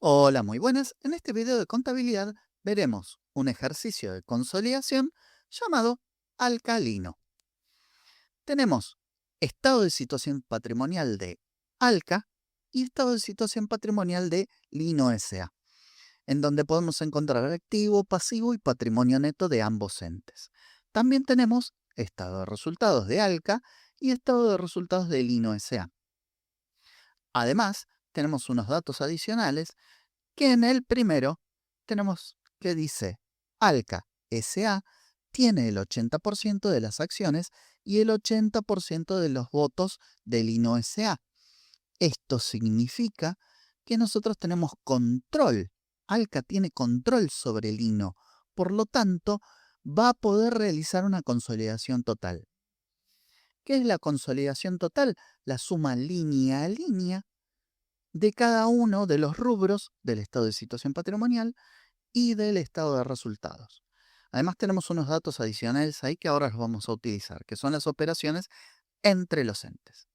Hola, muy buenas. En este video de contabilidad veremos un ejercicio de consolidación llamado alcalino. Tenemos estado de situación patrimonial de Alca y estado de situación patrimonial de Lino S.A., en donde podemos encontrar activo, pasivo y patrimonio neto de ambos entes. También tenemos estado de resultados de Alca y estado de resultados de Lino S.A. Además, tenemos unos datos adicionales que en el primero tenemos que dice Alca S.A. tiene el 80% de las acciones y el 80% de los votos de Lino S.A. Esto significa que nosotros tenemos control. Alca tiene control sobre Lino. Por lo tanto, va a poder realizar una consolidación total. ¿Qué es la consolidación total? La suma línea a línea de cada uno de los rubros del estado de situación patrimonial y del estado de resultados. Además tenemos unos datos adicionales ahí que ahora los vamos a utilizar, que son las operaciones entre los entes.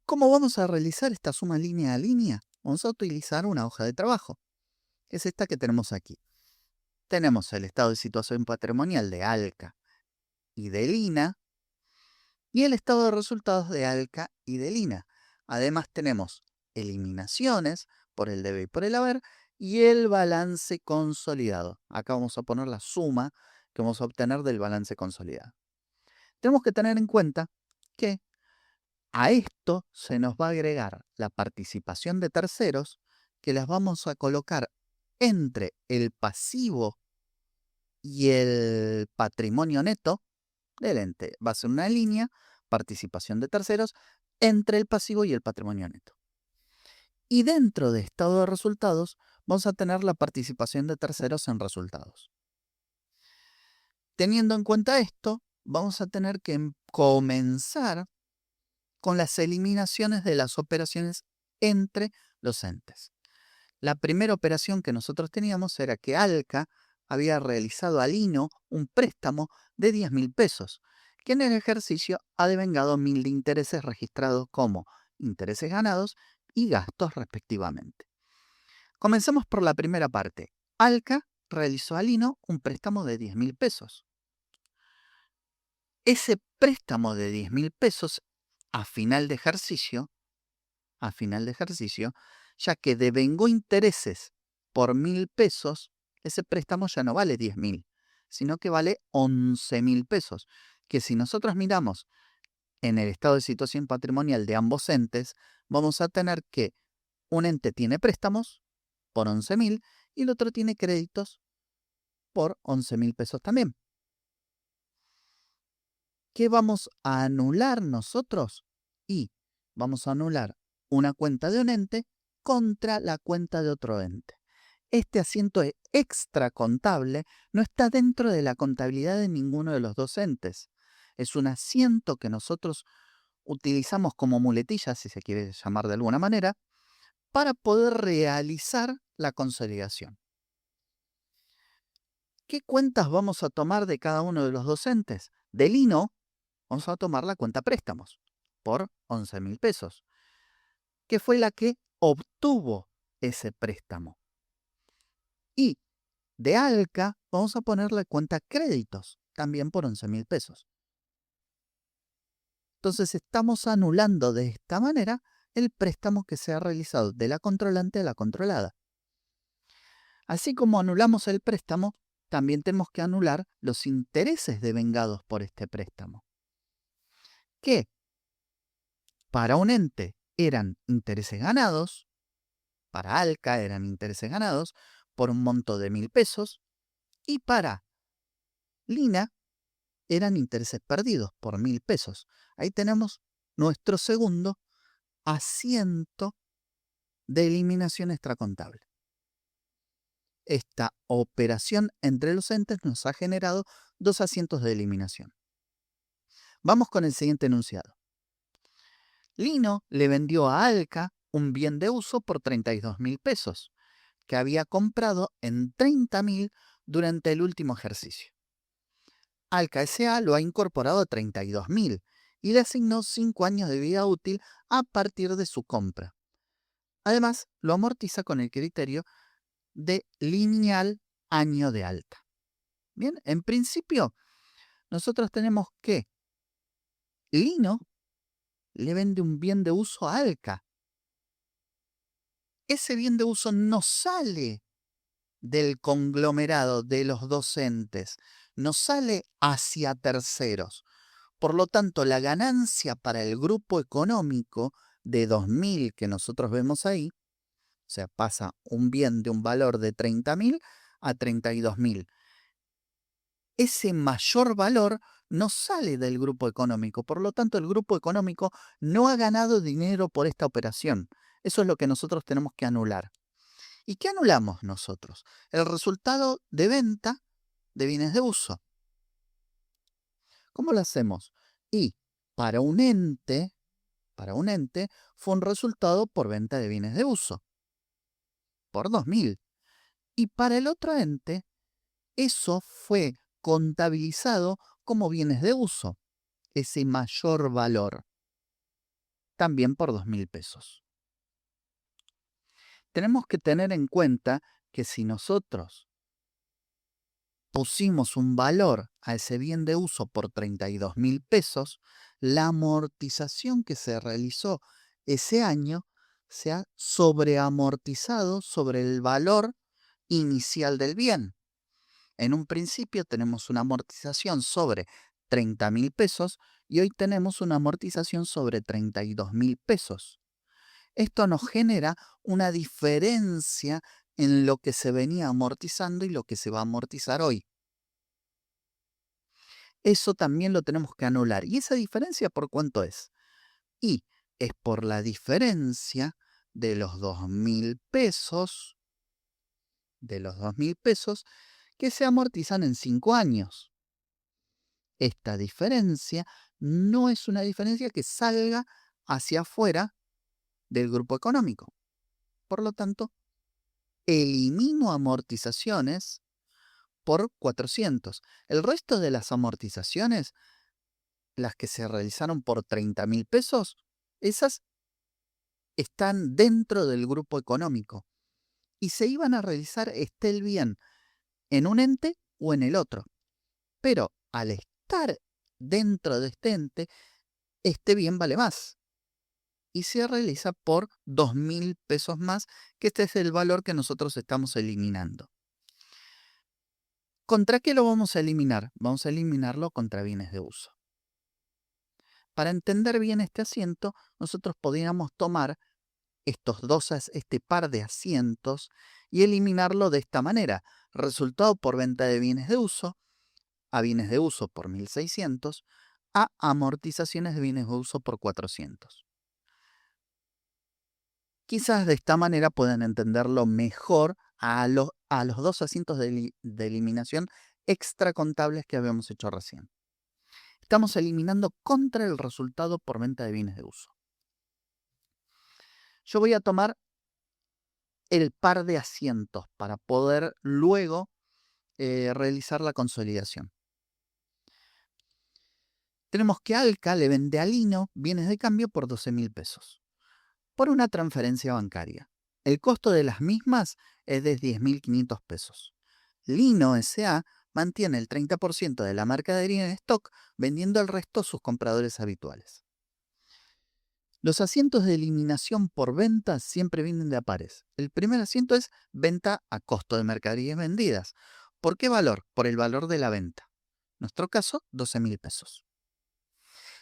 ¿Cómo vamos a realizar esta suma línea a línea? Vamos a utilizar una hoja de trabajo, que es esta que tenemos aquí. Tenemos el estado de situación patrimonial de Alca y de Lina y el estado de resultados de Alca y de Lina. Además tenemos eliminaciones por el debe y por el haber y el balance consolidado. Acá vamos a poner la suma que vamos a obtener del balance consolidado. Tenemos que tener en cuenta que a esto se nos va a agregar la participación de terceros que las vamos a colocar entre el pasivo y el patrimonio neto del ente. Va a ser una línea, participación de terceros, entre el pasivo y el patrimonio neto. Y dentro de estado de resultados, vamos a tener la participación de terceros en resultados. Teniendo en cuenta esto, vamos a tener que comenzar con las eliminaciones de las operaciones entre los entes. La primera operación que nosotros teníamos era que Alca había realizado a Lino un préstamo de 10.000 pesos, que en el ejercicio ha devengado 1.000 de intereses registrados como intereses ganados y gastos respectivamente. Comencemos por la primera parte. Alca realizó a Lino un préstamo de 10.000 pesos. Ese préstamo de 10.000 pesos a final de ejercicio, ya que devengó intereses por 1.000 pesos, ese préstamo ya no vale 10.000, sino que vale 11.000 pesos. Que si nosotros miramos en el estado de situación patrimonial de ambos entes, vamos a tener que un ente tiene préstamos por 11.000 y el otro tiene créditos por 11.000 pesos también. ¿Qué vamos a anular nosotros? Y vamos a anular una cuenta de un ente contra la cuenta de otro ente. Este asiento extra contable no está dentro de la contabilidad de ninguno de los dos entes. Es un asiento que nosotros utilizamos como muletilla, si se quiere llamar de alguna manera, para poder realizar la consolidación. ¿Qué cuentas vamos a tomar de cada uno de los dos entes? De Lino vamos a tomar la cuenta préstamos por 11.000 pesos, que fue la que obtuvo ese préstamo. Y de Alca vamos a poner la cuenta créditos, también por 11.000 pesos. Entonces estamos anulando de esta manera el préstamo que se ha realizado de la controlante a la controlada. Así como anulamos el préstamo, también tenemos que anular los intereses devengados por este préstamo, que para un ente eran intereses ganados, para Alca eran intereses ganados por un monto de 1.000 pesos y para Lina eran intereses perdidos por 1.000 pesos. Ahí tenemos nuestro segundo asiento de eliminación extracontable. Esta operación entre los entes nos ha generado dos asientos de eliminación. Vamos con el siguiente enunciado. Lino le vendió a Alca un bien de uso por 32.000 pesos, que había comprado en 30.000 durante el último ejercicio. Alca S.A. lo ha incorporado a 32.000 y le asignó 5 años de vida útil a partir de su compra. Además, lo amortiza con el criterio de lineal año de alta. Bien, en principio, nosotros tenemos que Lino le vende un bien de uso a Alca. Ese bien de uso no sale del conglomerado de los docentes, no sale hacia terceros. Por lo tanto, la ganancia para el grupo económico de 2.000 que nosotros vemos ahí, o sea, pasa un bien de un valor de 30.000 a 32.000. Ese mayor valor no sale del grupo económico. Por lo tanto, el grupo económico no ha ganado dinero por esta operación. Eso es lo que nosotros tenemos que anular. ¿Y qué anulamos nosotros? El resultado de venta de bienes de uso. ¿Cómo lo hacemos? Y para un ente fue un resultado por venta de bienes de uso, por 2.000. Y para el otro ente, eso fue contabilizado como bienes de uso, ese mayor valor, también por 2.000 pesos. Tenemos que tener en cuenta que si nosotros pusimos un valor a ese bien de uso por 32.000 pesos, la amortización que se realizó ese año se ha sobreamortizado sobre el valor inicial del bien. En un principio tenemos una amortización sobre 30.000 pesos y hoy tenemos una amortización sobre 32.000 pesos. Esto nos genera una diferencia en lo que se venía amortizando y lo que se va a amortizar hoy. Eso también lo tenemos que anular. ¿Y esa diferencia por cuánto es? Y es por la diferencia de los 2.000 pesos, que se amortizan en 5 años. Esta diferencia no es una diferencia que salga hacia afuera del grupo económico. Por lo tanto, elimino amortizaciones por 400. El resto de las amortizaciones, las que se realizaron por 30.000 pesos, esas están dentro del grupo económico y se iban a realizar esté el bien en un ente o en el otro. Pero al estar dentro de este ente, este bien vale más y se realiza por 2.000 pesos más, que este es el valor que nosotros estamos eliminando. ¿Contra qué lo vamos a eliminar? Vamos a eliminarlo contra bienes de uso. Para entender bien este asiento, nosotros podríamos tomar este par de asientos y eliminarlo de esta manera. Resultado por venta de bienes de uso, a bienes de uso por 1.600, a amortizaciones de bienes de uso por 400. Quizás de esta manera puedan entenderlo mejor a los dos asientos de eliminación extracontables que habíamos hecho recién. Estamos eliminando contra el resultado por venta de bienes de uso. Yo voy a tomar el par de asientos para poder luego realizar la consolidación. Tenemos que Alca le vende a Lino bienes de cambio por 12.000 pesos por una transferencia bancaria. El costo de las mismas es de 10.500 pesos. Lino S.A. mantiene el 30% de la mercadería en stock, vendiendo el resto a sus compradores habituales. Los asientos de eliminación por venta siempre vienen de a pares. El primer asiento es venta a costo de mercaderías vendidas. ¿Por qué valor? Por el valor de la venta. En nuestro caso, 12.000 pesos.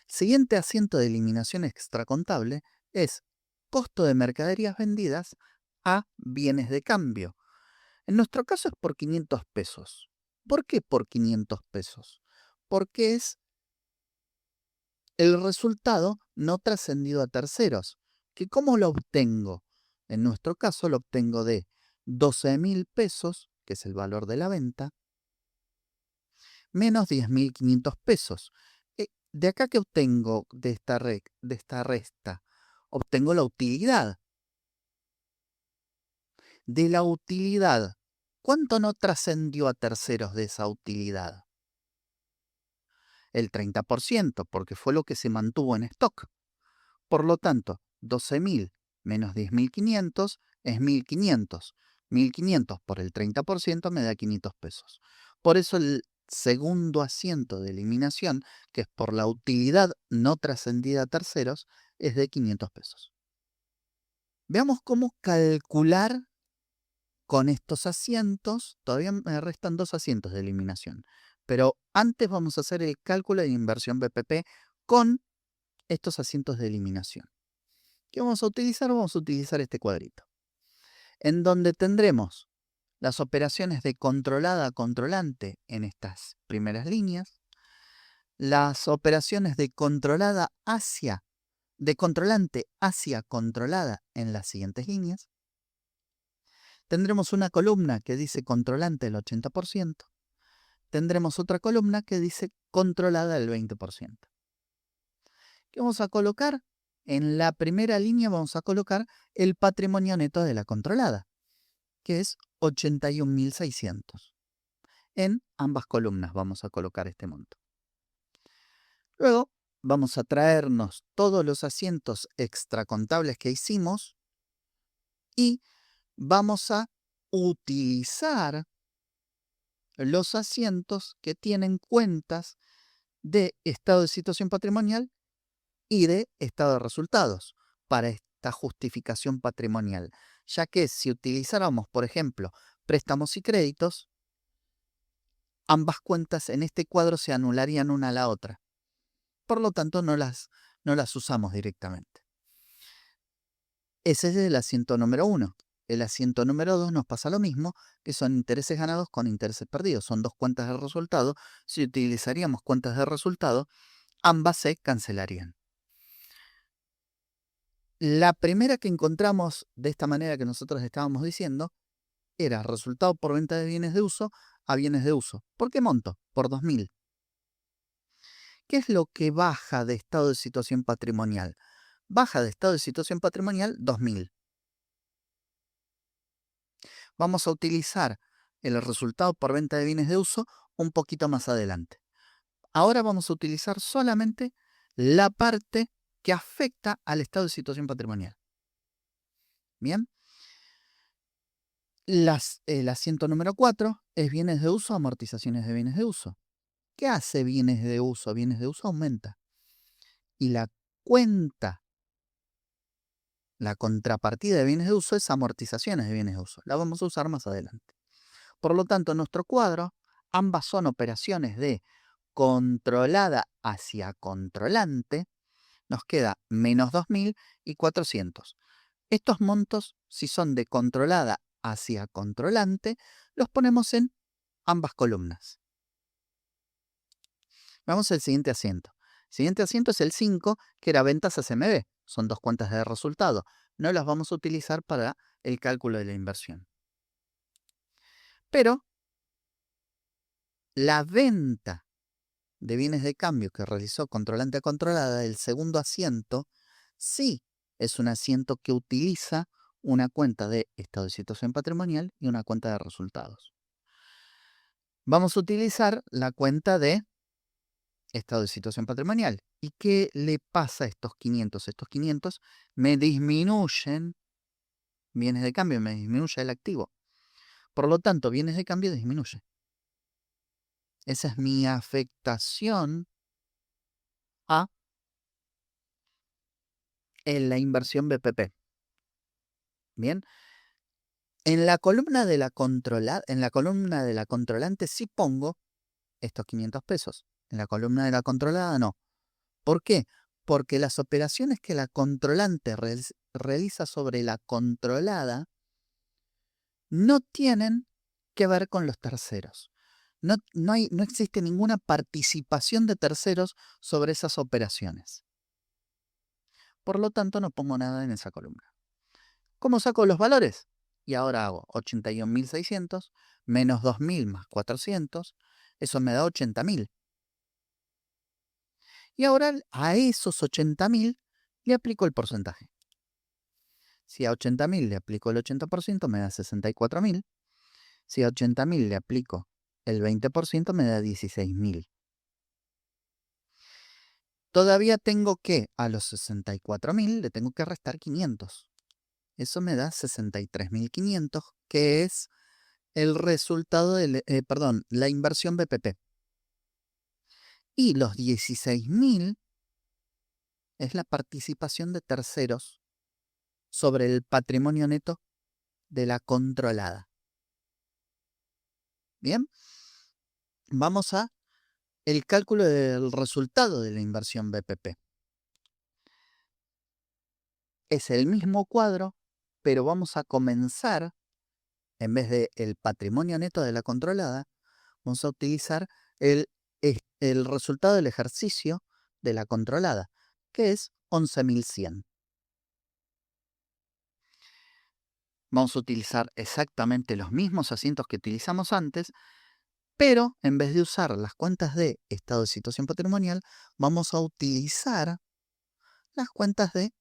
El siguiente asiento de eliminación extracontable es costo de mercaderías vendidas a bienes de cambio. En nuestro caso es por 500 pesos. ¿Por qué por 500 pesos? Porque es el resultado no trascendido a terceros. ¿Que cómo lo obtengo? En nuestro caso lo obtengo de 12.000 pesos, que es el valor de la venta, menos 10.500 pesos. De acá que obtengo de esta resta, obtengo la utilidad. De la utilidad, ¿cuánto no trascendió a terceros de esa utilidad? El 30%, porque fue lo que se mantuvo en stock. Por lo tanto, 12.000 menos 10.500 es 1.500. 1.500 por el 30% me da 500 pesos. Por eso el segundo asiento de eliminación, que es por la utilidad no trascendida a terceros, es de 500 pesos. Veamos cómo calcular con estos asientos. Todavía me restan 2 asientos de eliminación. Pero antes vamos a hacer el cálculo de inversión BPP con estos asientos de eliminación. ¿Qué vamos a utilizar? Vamos a utilizar este cuadrito, en donde tendremos las operaciones de controlada a controlante en estas primeras líneas, las operaciones de controlante hacia controlada en las siguientes líneas. Tendremos una columna que dice controlante el 80%. Tendremos otra columna que dice controlada el 20%. ¿Qué vamos a colocar? En la primera línea vamos a colocar el patrimonio neto de la controlada, que es 81.600. En ambas columnas vamos a colocar este monto. Luego vamos a traernos todos los asientos extracontables que hicimos y vamos a utilizar los asientos que tienen cuentas de estado de situación patrimonial y de estado de resultados para esta justificación patrimonial, ya que si utilizáramos, por ejemplo, préstamos y créditos, ambas cuentas en este cuadro se anularían una a la otra. Por lo tanto, no las usamos directamente. Ese es el asiento número 1. El asiento número 2 nos pasa lo mismo, que son intereses ganados con intereses perdidos. Son 2 cuentas de resultado. Si utilizaríamos cuentas de resultado, ambas se cancelarían. La primera que encontramos de esta manera que nosotros estábamos diciendo era resultado por venta de bienes de uso a bienes de uso. ¿Por qué monto? Por 2.000. ¿Qué es lo que baja de estado de situación patrimonial? Baja de estado de situación patrimonial 2.000. Vamos a utilizar el resultado por venta de bienes de uso un poquito más adelante. Ahora vamos a utilizar solamente la parte que afecta al estado de situación patrimonial. Bien. El asiento número 4 es bienes de uso, amortizaciones de bienes de uso. ¿Qué hace bienes de uso? Bienes de uso aumenta. Y la cuenta, la contrapartida de bienes de uso es amortizaciones de bienes de uso. La vamos a usar más adelante. Por lo tanto, en nuestro cuadro, ambas son operaciones de controlada hacia controlante. Nos queda menos 2.000 y 400. Estos montos, si son de controlada hacia controlante, los ponemos en ambas columnas. Vamos al siguiente asiento. El siguiente asiento es el 5, que era ventas a CMB. Son 2 cuentas de resultado. No las vamos a utilizar para el cálculo de la inversión. Pero la venta de bienes de cambio que realizó controlante a controlada, el segundo asiento, sí es un asiento que utiliza una cuenta de estado de situación patrimonial y una cuenta de resultados. Vamos a utilizar la cuenta de estado de situación patrimonial. ¿Y qué le pasa a estos 500? Estos 500 me disminuyen bienes de cambio, me disminuye el activo. Por lo tanto, bienes de cambio disminuye. Esa es mi afectación en la inversión BPP. Bien. En la columna de la controlante sí pongo estos 500 pesos. En la columna de la controlada no. ¿Por qué? Porque las operaciones que la controlante realiza sobre la controlada no tienen que ver con los terceros. No existe ninguna participación de terceros sobre esas operaciones. Por lo tanto, no pongo nada en esa columna. ¿Cómo saco los valores? Y ahora hago 81.600 menos 2.000 más 400. Eso me da 80.000. Y ahora a esos 80.000 le aplico el porcentaje. Si a 80.000 le aplico el 80%, me da 64.000. Si a 80.000 le aplico el 20%, me da 16.000. Todavía tengo que, a los 64.000, le tengo que restar 500. eso me da 63.500, que es el resultado la inversión BPP. Y los 16.000 es la participación de terceros sobre el patrimonio neto de la controlada. Bien, vamos a el cálculo del resultado de la inversión BPP. Es el mismo cuadro, pero vamos a comenzar, en vez del patrimonio neto de la controlada, vamos a utilizar el resultado del ejercicio de la controlada, que es 11.100. Vamos a utilizar exactamente los mismos asientos que utilizamos antes, pero en vez de usar las cuentas de estado de situación patrimonial, vamos a utilizar las cuentas de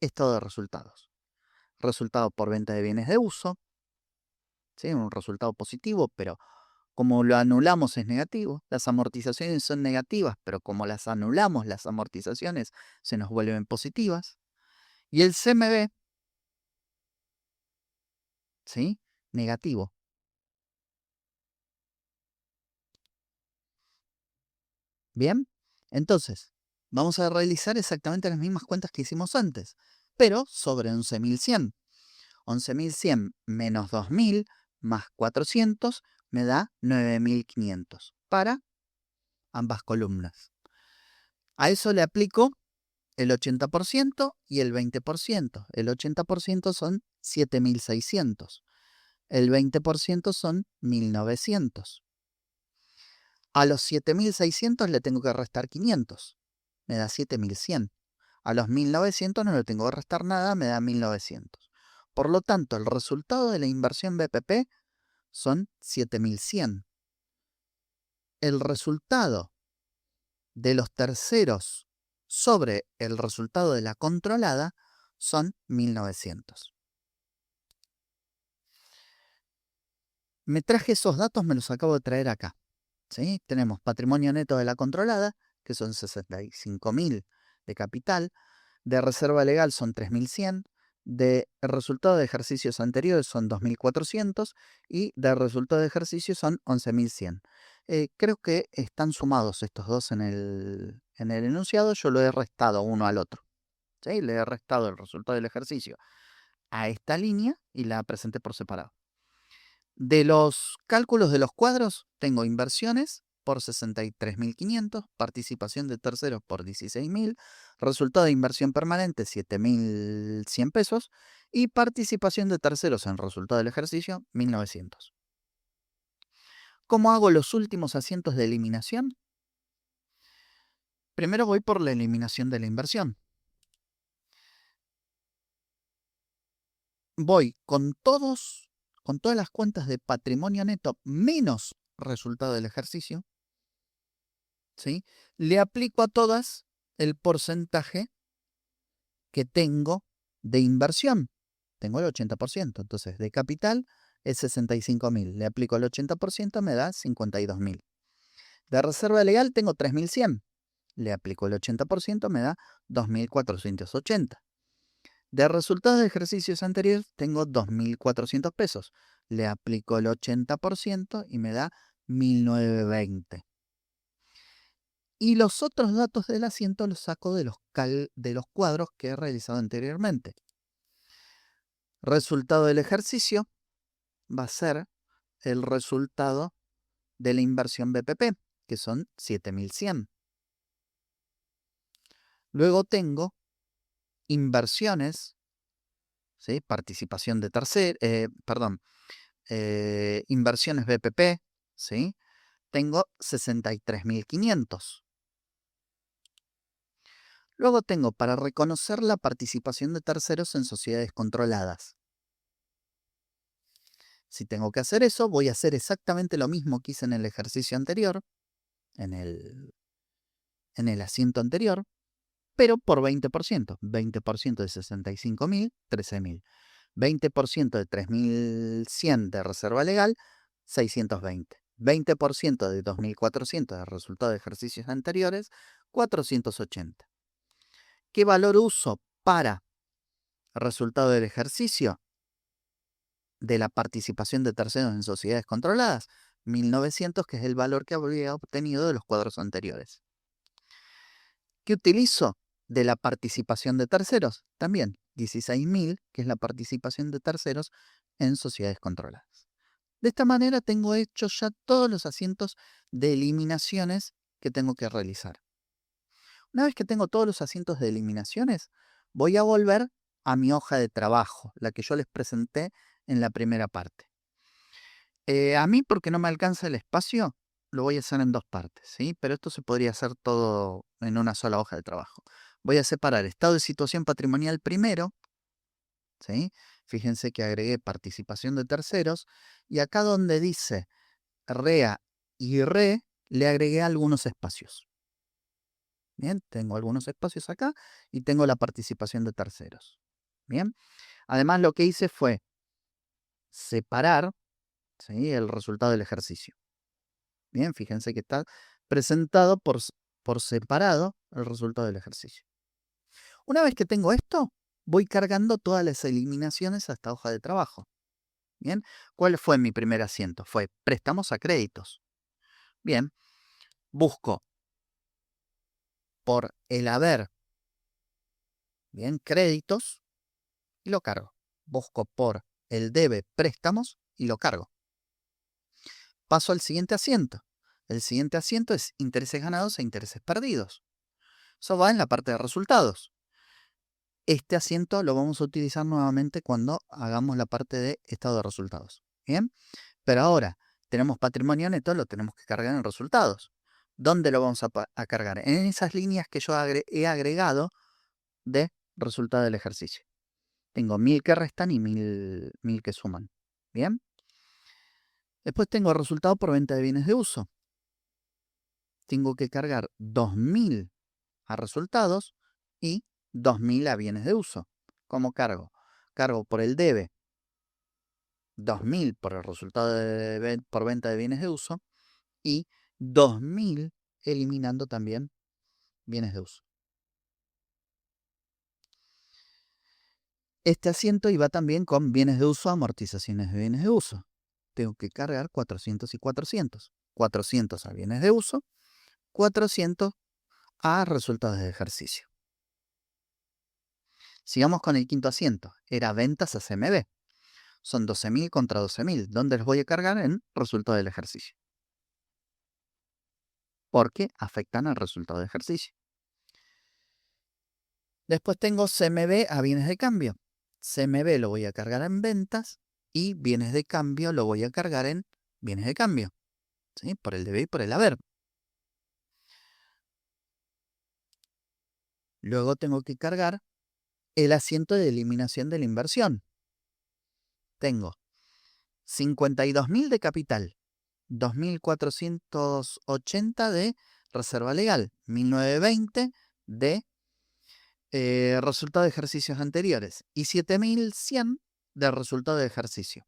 estado de resultados. Resultado por venta de bienes de uso, ¿sí? Un resultado positivo, pero como lo anulamos es negativo. Las amortizaciones son negativas, pero como las anulamos, las amortizaciones se nos vuelven positivas. Y el CMB, ¿sí? Negativo. Bien, entonces vamos a realizar exactamente las mismas cuentas que hicimos antes, pero sobre 11.100. 11.100 menos 2.000 más 400 me da 9.500 para ambas columnas. A eso le aplico el 80% y el 20%. El 80% son 7.600. El 20% son 1.900. A los 7.600 le tengo que restar 500. Me da 7.100. A los 1.900 no le tengo que restar nada, me da 1.900. Por lo tanto, el resultado de la inversión BPP son 7.100. El resultado de los terceros sobre el resultado de la controlada son 1.900. Me traje esos datos, me los acabo de traer acá. ¿Sí? Tenemos patrimonio neto de la controlada, que son 65.000 de capital, de reserva legal son 3.100, de resultado de ejercicios anteriores son 2.400 y de resultado de ejercicios son 11.100. Creo que están sumados estos dos en el enunciado, yo lo he restado uno al otro. ¿Sí? Le he restado el resultado del ejercicio a esta línea y la presenté por separado. De los cálculos de los cuadros, tengo inversiones por 63.500, participación de terceros por 16.000, resultado de inversión permanente 7.100 pesos y participación de terceros en resultado del ejercicio 1.900. ¿Cómo hago los últimos asientos de eliminación? Primero voy por la eliminación de la inversión. Voy con todas las cuentas de patrimonio neto menos resultado del ejercicio, ¿sí? Le aplico a todas el porcentaje que tengo de inversión. Tengo el 80%, entonces de capital es 65.000. Le aplico el 80%, me da 52.000. De reserva legal tengo 3.100. Le aplico el 80%, me da 2.480. De resultados de ejercicios anteriores tengo 2.400 pesos. Le aplico el 80% y me da 1.920. Y los otros datos del asiento los saco de los cuadros que he realizado anteriormente. Resultado del ejercicio va a ser el resultado de la inversión BPP, que son 7.100. Luego tengo inversiones, ¿sí? Participación de inversiones BPP, ¿sí? Tengo 63.500. Luego tengo para reconocer la participación de terceros en sociedades controladas. Si tengo que hacer eso, voy a hacer exactamente lo mismo que hice en el ejercicio anterior, en el asiento anterior, pero por 20%. 20% de 65.000, 13.000. 20% de 3.100 de reserva legal, 620. 20% de 2.400 de resultado de ejercicios anteriores, 480. ¿Qué valor uso para resultado del ejercicio de la participación de terceros en sociedades controladas, 1900, que es el valor que habría obtenido de los cuadros anteriores. ¿Qué utilizo de la participación de terceros? También 16.000, que es la participación de terceros en sociedades controladas. De esta manera tengo hechos ya todos los asientos de eliminaciones que tengo que realizar. Una vez que tengo todos los asientos de eliminaciones, voy a volver a mi hoja de trabajo, la que yo les presenté en la primera parte. A mí, porque no me alcanza el espacio, lo voy a hacer en dos partes, ¿sí? Pero esto se podría hacer todo en una sola hoja de trabajo. Voy a separar estado de situación patrimonial primero, ¿sí? Fíjense que agregué participación de terceros, y acá donde dice REA y RE, le agregué algunos espacios. Bien, tengo algunos espacios acá y tengo la participación de terceros. Bien, además lo que hice fue separar, ¿sí?, el resultado del ejercicio. Bien, fíjense que está presentado por separado el resultado del ejercicio. Una vez que tengo esto, voy cargando todas las eliminaciones a esta hoja de trabajo. Bien, ¿cuál fue mi primer asiento? Fue préstamos a créditos. Bien, busco por el haber, bien, créditos, y lo cargo. Busco por el debe, préstamos, y lo cargo. Paso al siguiente asiento. El siguiente asiento es intereses ganados e intereses perdidos. Eso va en la parte de resultados. Este asiento lo vamos a utilizar nuevamente cuando hagamos la parte de estado de resultados. Bien, pero ahora tenemos patrimonio neto, lo tenemos que cargar en resultados. ¿Dónde lo vamos a cargar? En esas líneas que yo he agregado de resultado del ejercicio. Tengo 1000 que restan y 1000 que suman. Bien. Después tengo resultado por venta de bienes de uso. Tengo que cargar 2000 a resultados y 2000 a bienes de uso. ¿Cómo cargo? Cargo por el debe 2000 por el resultado por venta de bienes de uso y 2000 eliminando también bienes de uso. Este asiento iba también con bienes de uso, amortizaciones de bienes de uso. Tengo que cargar 400 y 400. 400 a bienes de uso, 400 a resultados de ejercicio. Sigamos con el quinto asiento. Era ventas a CMB. Son 12.000 contra 12.000. ¿Dónde los voy a cargar? En resultado del ejercicio. Porque afectan al resultado de ejercicio. Después tengo CMB a bienes de cambio. CMB lo voy a cargar en ventas y bienes de cambio lo voy a cargar en bienes de cambio. ¿Sí? Por el debe y por el haber. Luego tengo que cargar el asiento de eliminación de la inversión. Tengo 52.000 de capital, 2.480 de reserva legal, 1.920 de resultado de ejercicios anteriores y 7.100 de resultado de ejercicio.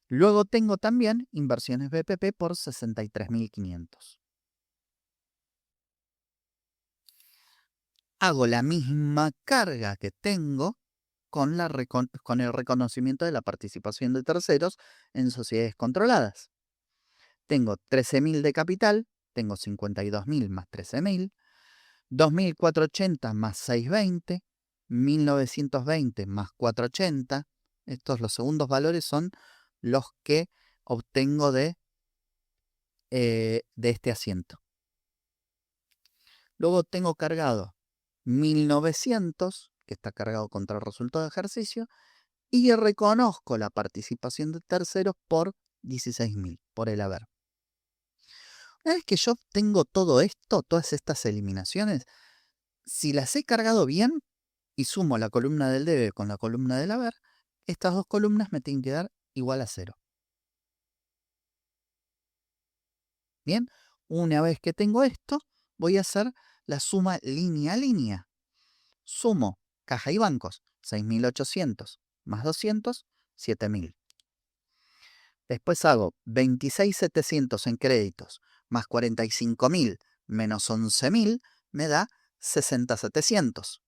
Luego tengo también inversiones BPP por 63.500. Hago la misma carga que tengo con el reconocimiento de la participación de terceros en sociedades controladas. Tengo 13.000 de capital, tengo 52.000 más 13.000, 2.480 más 620, 1.920 más 480. Los segundos valores son los que obtengo de este asiento. Luego tengo cargado 1.900, que está cargado contra el resultado de ejercicio, y reconozco la participación de terceros por 16.000, por el haber. Una vez que yo tengo todo esto, todas estas eliminaciones, si las he cargado bien y sumo la columna del debe con la columna del haber, estas dos columnas me tienen que dar igual a 0. Bien, una vez que tengo esto, voy a hacer la suma línea a línea. Sumo caja y bancos, 6.800 más 200, 7.000. Después hago 26.700 en créditos más 45.000 menos 11.000, me da 60.700.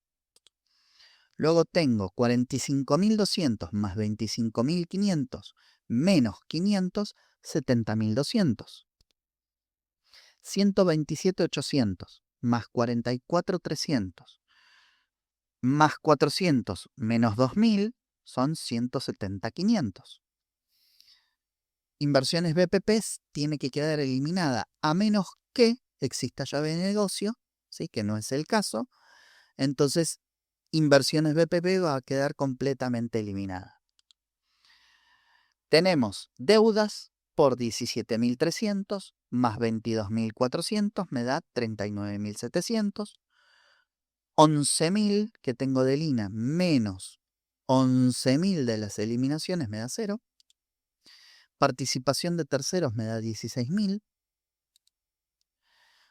Luego tengo 45.200 más 25.500 menos 500, 70.200. 127.800 más 44.300 más 400 menos 2.000 son 170.500. Inversiones BPP tiene que quedar eliminada a menos que exista llave de negocio, ¿sí? Que no es el caso. Entonces, inversiones BPP va a quedar completamente eliminada. Tenemos deudas por 17.300 más 22.400 me da 39.700. 11.000 que tengo de Lina menos 11.000 de las eliminaciones me da 0. Participación de terceros me da 16.000.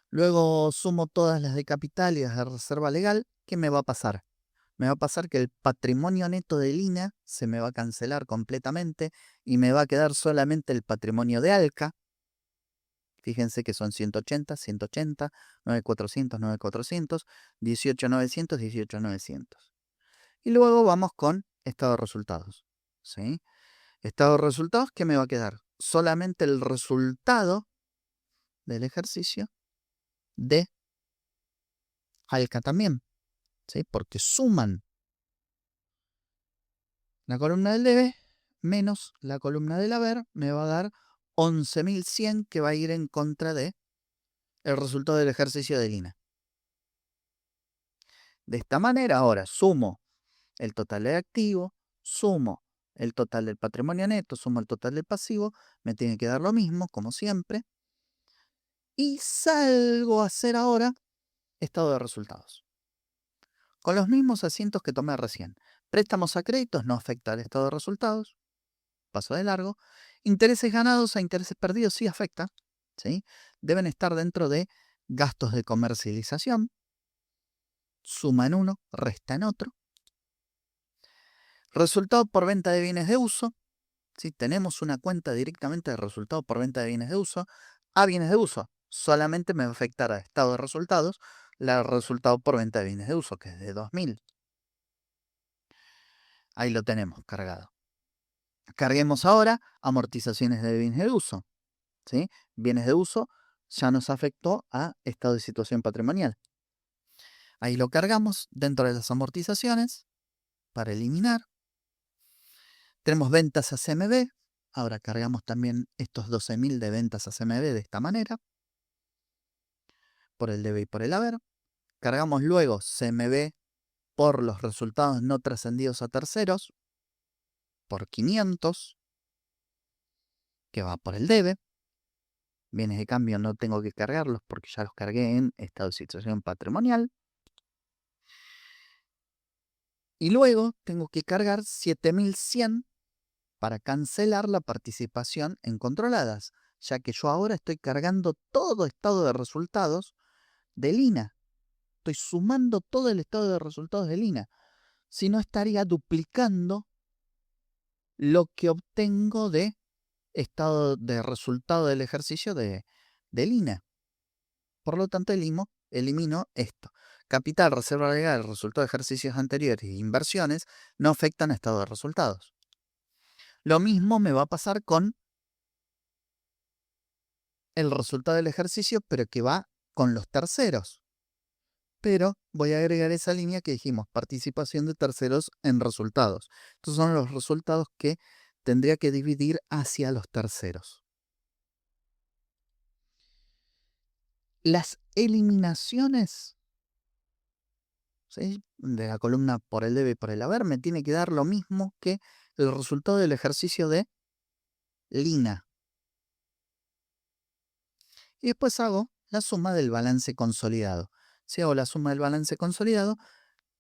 Luego sumo todas las de capital y las de reserva legal. ¿Qué me va a pasar? Me va a pasar que el patrimonio neto de Lina se me va a cancelar completamente y me va a quedar solamente el patrimonio de Alca. Fíjense que son 180, 180, 9.400, 9.400, 18.900, 18.900. Y luego vamos con estado de resultados. ¿Sí? Estado de resultados, ¿qué me va a quedar? Solamente el resultado del ejercicio de Alca también. ¿Sí? Porque suman la columna del debe menos la columna del haber me va a dar 11.100 que va a ir en contra de el resultado del ejercicio de Lina. De esta manera ahora sumo el total de activo, sumo el total del patrimonio neto, sumo el total del pasivo, me tiene que dar lo mismo, como siempre, y salgo a hacer ahora estado de resultados. Con los mismos asientos que tomé recién. Préstamos a créditos no afecta al estado de resultados, paso de largo. Intereses ganados a intereses perdidos sí afecta, ¿sí? Deben estar dentro de gastos de comercialización, suma en uno, resta en otro. Resultado por venta de bienes de uso. Si tenemos una cuenta directamente de resultado por venta de bienes de uso, a bienes de uso solamente me va a afectar a estado de resultados el resultado por venta de bienes de uso, que es de 2.000. Ahí lo tenemos cargado. Carguemos ahora amortizaciones de bienes de uso. ¿Sí? Bienes de uso ya nos afectó a estado de situación patrimonial. Ahí lo cargamos dentro de las amortizaciones para eliminar. Tenemos ventas a CMB. Ahora cargamos también estos 12.000 de ventas a CMB de esta manera, por el debe y por el haber. Cargamos luego CMB por los resultados no trascendidos a terceros, por 500, que va por el debe. Bienes de cambio no tengo que cargarlos porque ya los cargué en estado de situación patrimonial. Y luego tengo que cargar 7.100 para cancelar la participación en controladas, ya que yo ahora estoy cargando todo estado de resultados de Lina. Estoy sumando todo el estado de resultados de Lina. Si no, estaría duplicando lo que obtengo de estado de resultado del ejercicio de Lina. Por lo tanto, elimino esto. Capital, reserva legal, resultado de ejercicios anteriores e inversiones no afectan a estado de resultados. Lo mismo me va a pasar con el resultado del ejercicio, pero que va con los terceros. Pero voy a agregar esa línea que dijimos, participación de terceros en resultados. Estos son los resultados que tendría que dividir hacia los terceros. Las eliminaciones, ¿sí?, de la columna por el debe y por el haber me tiene que dar lo mismo que el resultado del ejercicio de Lina. Y después hago la suma del balance consolidado. Si hago la suma del balance consolidado,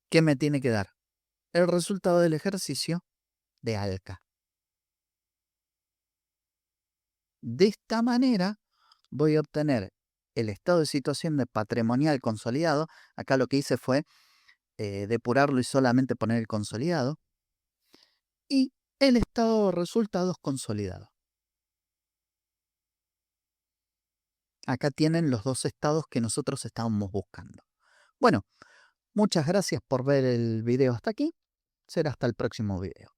¿qué me tiene que dar? El resultado del ejercicio de Alca. De esta manera voy a obtener el estado de situación de patrimonial consolidado. Acá lo que hice fue depurarlo y solamente poner el consolidado. Y el estado de resultados consolidado. Acá tienen los dos estados que nosotros estábamos buscando. Bueno, Muchas gracias por ver el video hasta aquí. Será hasta el próximo video.